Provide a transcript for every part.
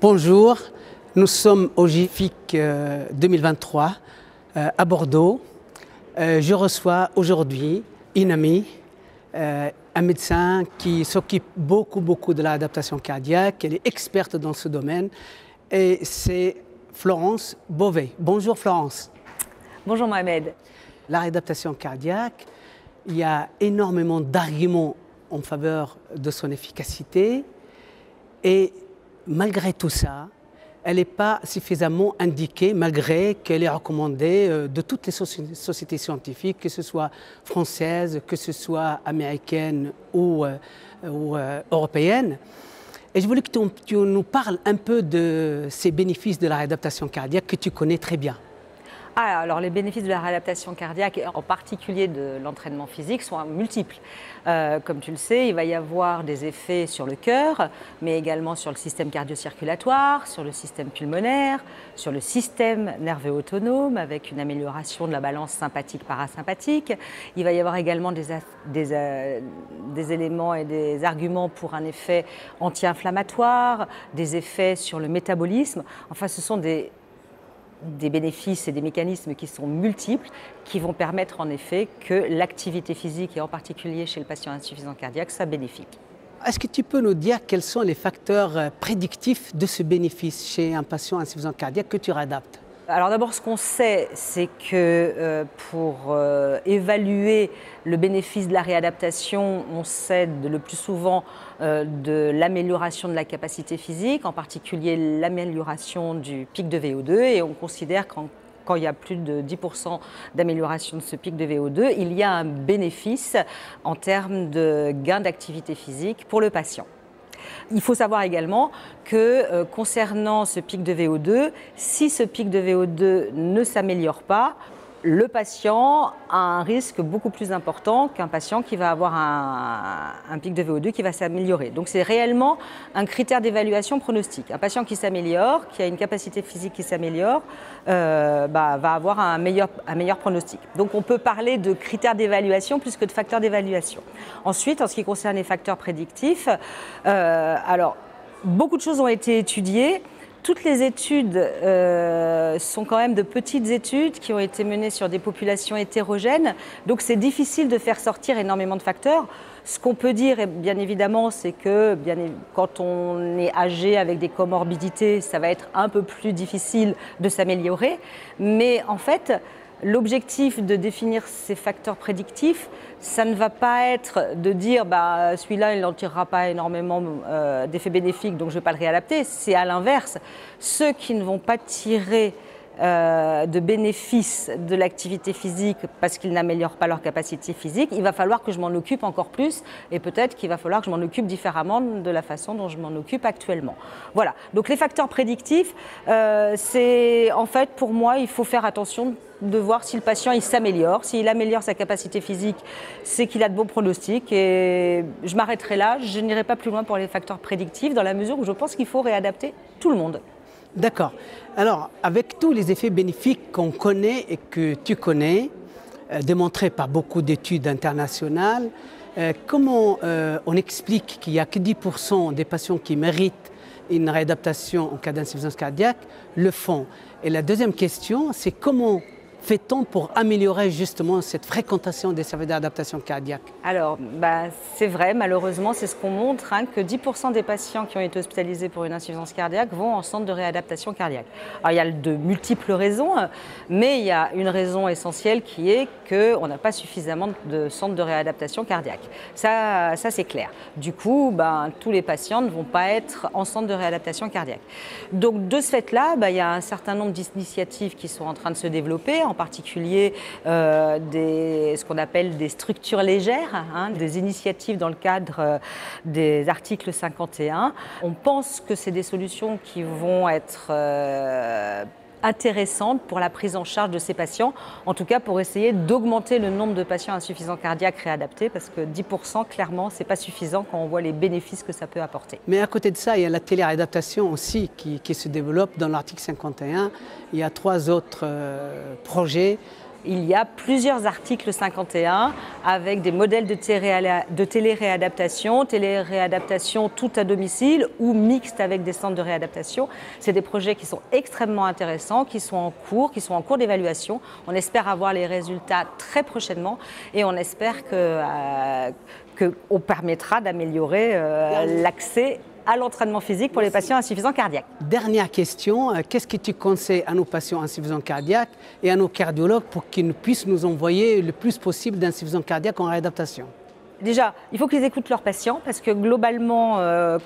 Bonjour, nous sommes au GIFIC 2023 à Bordeaux. Je reçois aujourd'hui une amie, un médecin qui s'occupe beaucoup de l'adaptation cardiaque. Elle est experte dans ce domaine et c'est Florence Beauvais. Bonjour Florence. Bonjour Mohamed. La réadaptation cardiaque, il y a énormément d'arguments en faveur de son efficacité et malgré tout ça, elle n'est pas suffisamment indiquée, malgré qu'elle est recommandée de toutes les sociétés scientifiques, que ce soit françaises, que ce soit américaines ou européennes. Et je voulais que tu nous parles un peu de ces bénéfices de la réadaptation cardiaque que tu connais très bien. Alors les bénéfices de la réadaptation cardiaque, en particulier de l'entraînement physique, sont multiples. Comme tu le sais, il va y avoir des effets sur le cœur, mais également sur le système cardio-circulatoire, sur le système pulmonaire, sur le système nerveux autonome, avec une amélioration de la balance sympathique-parasympathique. Il va y avoir également des éléments et des arguments pour un effet anti-inflammatoire, des effets sur le métabolisme. Enfin, ce sont des bénéfices et des mécanismes qui sont multiples, qui vont permettre en effet que l'activité physique, et en particulier chez le patient insuffisant cardiaque, soit bénéfique. Est-ce que tu peux nous dire quels sont les facteurs prédictifs de ce bénéfice chez un patient insuffisant cardiaque que tu réadaptes? Alors d'abord, ce qu'on sait, c'est que pour évaluer le bénéfice de la réadaptation, on sait le plus souvent de l'amélioration de la capacité physique, en particulier l'amélioration du pic de VO2, et on considère qu'en quand il y a plus de 10% d'amélioration de ce pic de VO2, il y a un bénéfice en termes de gain d'activité physique pour le patient. Il faut savoir également que concernant ce pic de VO2, si ce pic de VO2 ne s'améliore pas, le patient a un risque beaucoup plus important qu'un patient qui va avoir un pic de VO2 qui va s'améliorer. Donc c'est réellement un critère d'évaluation pronostique. Un patient qui s'améliore, qui a une capacité physique qui s'améliore, va avoir un meilleur pronostic. Donc on peut parler de critères d'évaluation plus que de facteurs d'évaluation. Ensuite, en ce qui concerne les facteurs prédictifs, alors beaucoup de choses ont été étudiées. Toutes les études sont quand même de petites études qui ont été menées sur des populations hétérogènes, donc c'est difficile de faire sortir énormément de facteurs. Ce qu'on peut dire, bien évidemment, c'est que quand on est âgé avec des comorbidités, ça va être un peu plus difficile de s'améliorer, mais en fait, l'objectif de définir ces facteurs prédictifs, ça ne va pas être de dire celui-là il n'en tirera pas énormément d'effets bénéfiques donc je ne vais pas le réadapter. C'est à l'inverse. Ceux qui ne vont pas tirer de bénéfices de l'activité physique parce qu'ils n'améliorent pas leur capacité physique, il va falloir que je m'en occupe encore plus et peut-être qu'il va falloir que je m'en occupe différemment de la façon dont je m'en occupe actuellement. Voilà, donc les facteurs prédictifs, c'est en fait pour moi il faut faire attention de voir si le patient il s'améliore. S'il améliore sa capacité physique, c'est qu'il a de bons pronostics et je m'arrêterai là, je n'irai pas plus loin pour les facteurs prédictifs dans la mesure où je pense qu'il faut réadapter tout le monde. D'accord. Alors, avec tous les effets bénéfiques qu'on connaît et que tu connais, démontrés par beaucoup d'études internationales, comment on explique qu'il n'y a que 10% des patients qui méritent une réadaptation en cas d'insuffisance cardiaque le font? Et la deuxième question, c'est comment fait-on pour améliorer justement cette fréquentation des services d'adaptation cardiaque? Alors, c'est vrai, malheureusement, c'est ce qu'on montre, que 10% des patients qui ont été hospitalisés pour une insuffisance cardiaque vont en centre de réadaptation cardiaque. Alors, il y a de multiples raisons, mais il y a une raison essentielle qui est qu'on n'a pas suffisamment de centres de réadaptation cardiaque. Ça c'est clair. Du coup, tous les patients ne vont pas être en centre de réadaptation cardiaque. Donc, de ce fait-là, il y a un certain nombre d'initiatives qui sont en train de se développer, en particulier ce qu'on appelle des structures légères, des initiatives dans le cadre des articles 51. On pense que c'est des solutions qui vont être intéressantes pour la prise en charge de ces patients, en tout cas pour essayer d'augmenter le nombre de patients insuffisants cardiaques réadaptés, parce que 10%, clairement, ce n'est pas suffisant quand on voit les bénéfices que ça peut apporter. Mais à côté de ça, il y a la téléréadaptation aussi qui se développe dans l'article 51. Il y a 3 autres projets il y a plusieurs articles 51 avec des modèles de téléréadaptation, tout à domicile ou mixte avec des centres de réadaptation. C'est des projets qui sont extrêmement intéressants, qui sont en cours d'évaluation. On espère avoir les résultats très prochainement et on espère qu'on permettra d'améliorer l'accès à l'entraînement physique pour les patients insuffisants cardiaques. Dernière question, qu'est-ce que tu conseilles à nos patients insuffisants cardiaques et à nos cardiologues pour qu'ils puissent nous envoyer le plus possible d'insuffisants cardiaques en réadaptation? Déjà, il faut qu'ils écoutent leurs patients parce que globalement,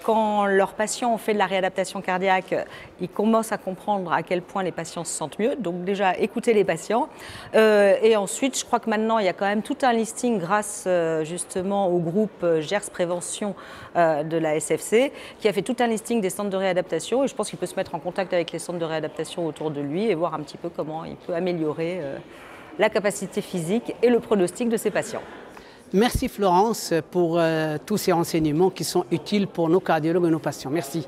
quand leurs patients ont fait de la réadaptation cardiaque, ils commencent à comprendre à quel point les patients se sentent mieux. Donc déjà, écoutez les patients. Et ensuite, je crois que maintenant, il y a quand même tout un listing grâce justement au groupe GERS Prévention de la SFC qui a fait tout un listing des centres de réadaptation. Et je pense qu'il peut se mettre en contact avec les centres de réadaptation autour de lui et voir un petit peu comment il peut améliorer la capacité physique et le pronostic de ses patients. Merci Florence pour tous ces renseignements qui sont utiles pour nos cardiologues et nos patients. Merci.